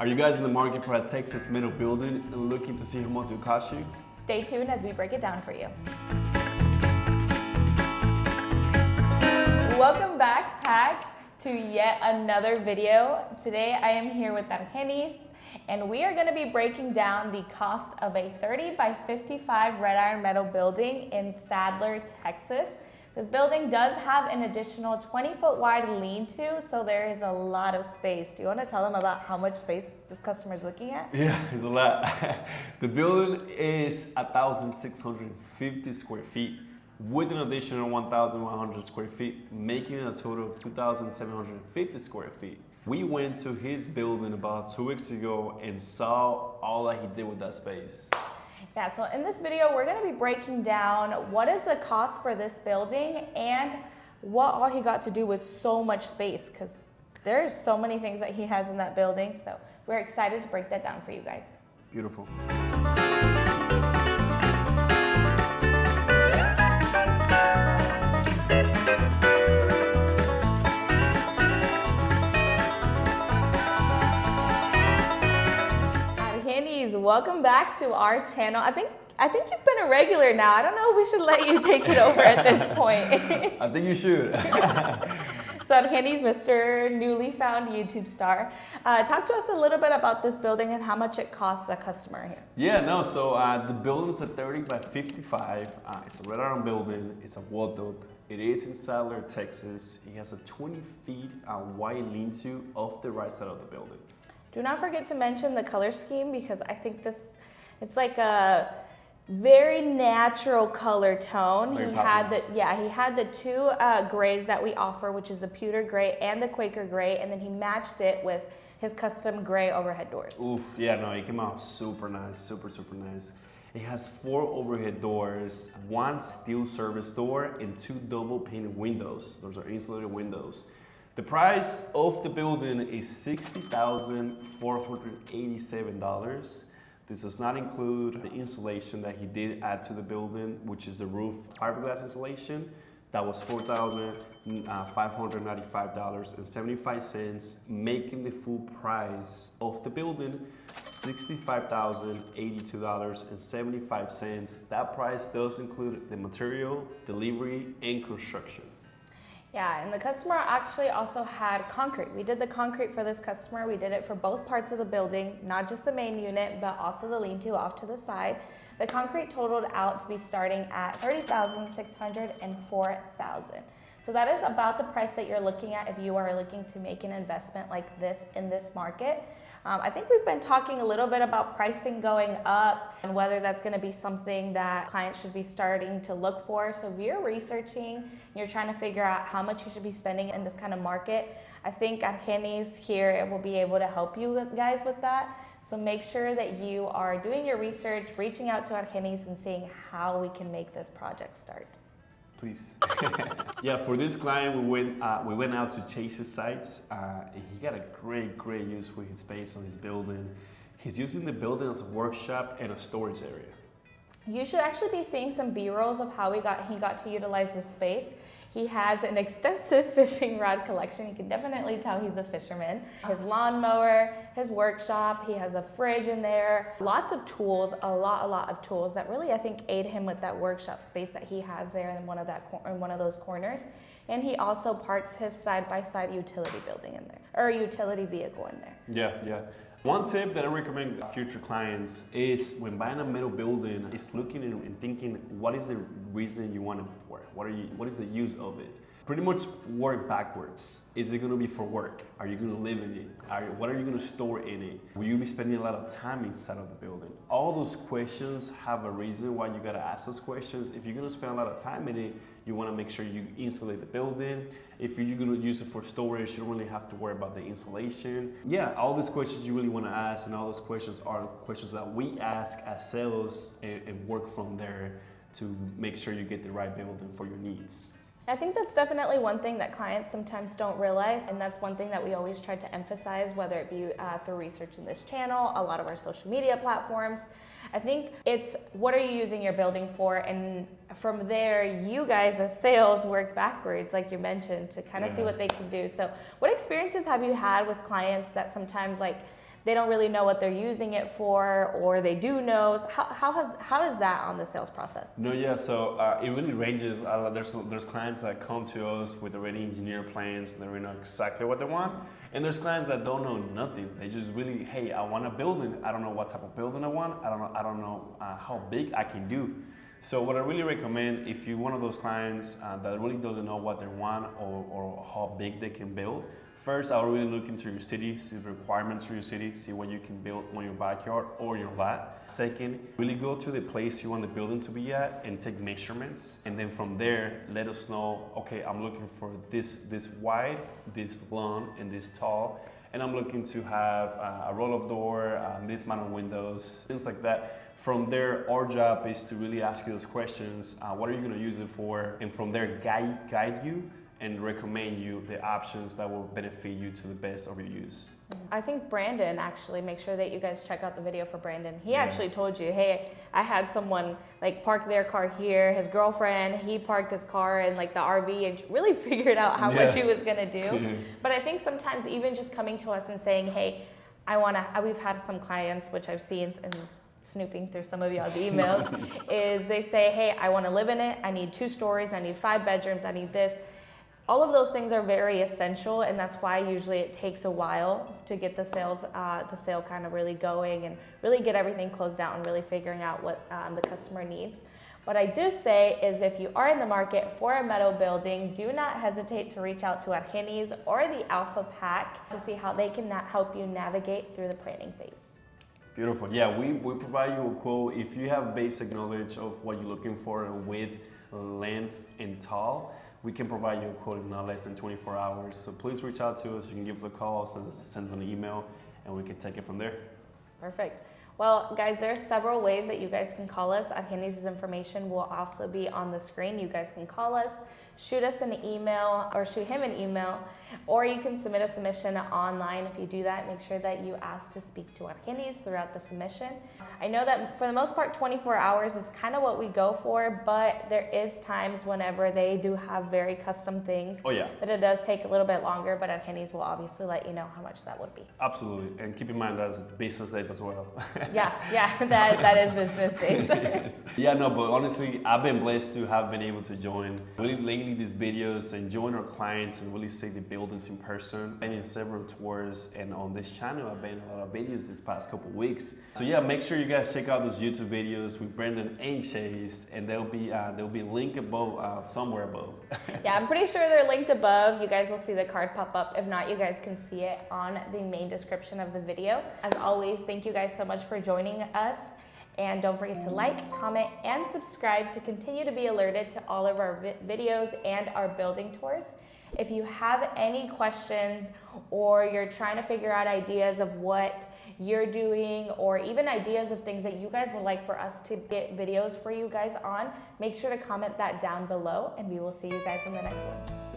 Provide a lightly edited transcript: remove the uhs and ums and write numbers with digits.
Are you guys in the market for a Texas metal building and looking to see how much it will cost you? Stay tuned as we break it down for you. Welcome back, Pack, to yet another video. Today I am here with Argenis, and we are going to be breaking down the cost of a 30 by 55 red iron metal building in Sadler, Texas. This building does have an additional 20-foot wide lean-to, so there is a lot of space. Do you want to tell them about how much space this customer is looking at? Yeah, it's a lot. The building is 1,650 square feet with an additional 1,100 square feet, making it a total of 2,750 square feet. We went to his building about 2 weeks ago and saw all that he did with that space. Yeah, so in this video, we're gonna be breaking down what is the cost for this building and what all he got to do with so much space, because there's so many things that he has in that building. So we're excited to break that down for you guys. Beautiful. Welcome back to our channel. I think you've been a regular now. I don't know if we should let you take it over at this point. I think you should. So Argenis, Mr. Newly Found YouTube star. Talk to us a little bit about this building and how much it costs the customer here. Yeah, no, so the building is a 30 by 55. It's a red iron building. It's a weld up. It is in Sadler, Texas. It has a 20 feet wide lean-to off the right side of the building. Do not forget to mention the color scheme, because I think it's like a very natural color tone. He had the two grays that we offer, which is the pewter gray and the Quaker gray, and then he matched it with his custom gray overhead doors. Oof, yeah, no, it came out super nice, super nice. It has 4 overhead doors, 1 steel service door, and 2 double painted windows. Those are insulated windows. The price of the building is $60,487. This does not include the insulation that he did add to the building, which is the roof fiberglass insulation. That was $4,595.75, making the full price of the building $65,082.75. That price does include the material, delivery, and construction. Yeah, and the customer actually also had concrete. We did the concrete for this customer. We did it for both parts of the building, not just the main unit, but also the lean-to off to the side. The concrete totaled out to be starting at $30,600 and $4,000. So that is about the price that you're looking at if you are looking to make an investment like this in this market. I think we've been talking a little bit about pricing going up and whether that's going to be something that clients should be starting to look for. So if you're researching and you're trying to figure out how much you should be spending in this kind of market, I think Argenis here will be able to help you guys with that. So make sure that you are doing your research, reaching out to Argenis and seeing how we can make this project start. Please. Yeah, for this client, we went out to chase his sites. He got a great use for his space on his building. He's using the building as a workshop and a storage area. You should actually be seeing some B-rolls of how he got to utilize this space. He has an extensive fishing rod collection. You can definitely tell he's a fisherman. His lawnmower, his workshop, he has a fridge in there. Lots of tools, a lot of tools that really, I think, aid him with that workshop space that he has there in one of those corners. And he also parks his side-by-side utility building in there, or utility vehicle in there. Yeah. One tip that I recommend future clients is when buying a metal building, is looking and thinking, what is the reason you want it for? What is the use of it? Pretty much work backwards. Is it going to be for work? Are you going to live in it? What are you going to store in it? Will you be spending a lot of time inside of the building? All those questions have a reason why you got to ask those questions. If you're going to spend a lot of time in it, you want to make sure you insulate the building. If you're going to use it for storage, you don't really have to worry about the insulation. Yeah, all these questions you really want to ask, and all those questions are questions that we ask as sales and work from there to make sure you get the right building for your needs. I think that's definitely one thing that clients sometimes don't realize, and that's one thing that we always try to emphasize, whether it be through research in this channel, a lot of our social media platforms. I think it's what are you using your building for, and from there, you guys as sales work backwards, like you mentioned, to kind of see what they can do. So what experiences have you had with clients that sometimes they don't really know what they're using it for, or they do know. So how is that on the sales process? No, yeah, so it really ranges. There's clients that come to us with already engineered plans, they already know exactly what they want. And there's clients that don't know nothing. They just really, hey, I want a building. I don't know what type of building I want. I don't know how big I can do. So what I really recommend, if you're one of those clients that really doesn't know what they want or how big they can build, first, I'll really look into your city, see the requirements for your city, see what you can build on your backyard or your lot. Second, really go to the place you want the building to be at and take measurements. And then from there, let us know, okay, I'm looking for this wide, this long, and this tall. And I'm looking to have a roll-up door, this amount of windows, things like that. From there, our job is to really ask you those questions. What are you gonna use it for? And from there, guide you and recommend you the options that will benefit you to the best of your use. I think Brandon, actually, make sure that you guys check out the video for Brandon. He actually told you, hey, I had someone like park their car here, his girlfriend, he parked his car in like the RV and really figured out how much he was gonna do. But I think sometimes even just coming to us and saying, hey, we've had some clients, which I've seen and snooping through some of y'all's emails, is they say, hey, I wanna live in it, I need 2 stories, I need 5 bedrooms, I need this. All of those things are very essential, and that's why usually it takes a while to get the sale kind of really going and really get everything closed out and really figuring out what the customer needs. What I do say is if you are in the market for a metal building, do not hesitate to reach out to Argenis or the Alpha Pack to see how they can help you navigate through the planning phase. Beautiful. Yeah, we provide you a quote. If you have basic knowledge of what you're looking for in width, length, and tall, we can provide you a quote in not less than 24 hours. So please reach out to us. You can give us a call, send us an email, and we can take it from there. Perfect. Well, guys, there's several ways that you guys can call us. Argenis' information will also be on the screen. You guys can call us, shoot us an email, or shoot him an email, or you can submit a submission online. If you do that, make sure that you ask to speak to Argenis throughout the submission. I know that for the most part, 24 hours is kind of what we go for, but there is times whenever they do have very custom things that it does take a little bit longer, but Argenis will obviously let you know how much that would be. Absolutely, and keep in mind that's business days as well. that is business days. Yes. Yeah, no, but honestly, I've been blessed to have been able to join really lately these videos and join our clients and really see the buildings in person. I've been in several tours, and on this channel, I've been in a lot of videos this past couple of weeks. So yeah, make sure you guys check out those YouTube videos with Brandon and Chase, and there'll be a link above, somewhere above. Yeah, I'm pretty sure they're linked above. You guys will see the card pop up. If not, you guys can see it on the main description of the video. As always, thank you guys so much for joining us. And don't forget to like, comment, and subscribe to continue to be alerted to all of our videos and our building tours. If you have any questions or you're trying to figure out ideas of what you're doing or even ideas of things that you guys would like for us to get videos for you guys on, make sure to comment that down below, and we will see you guys in the next one.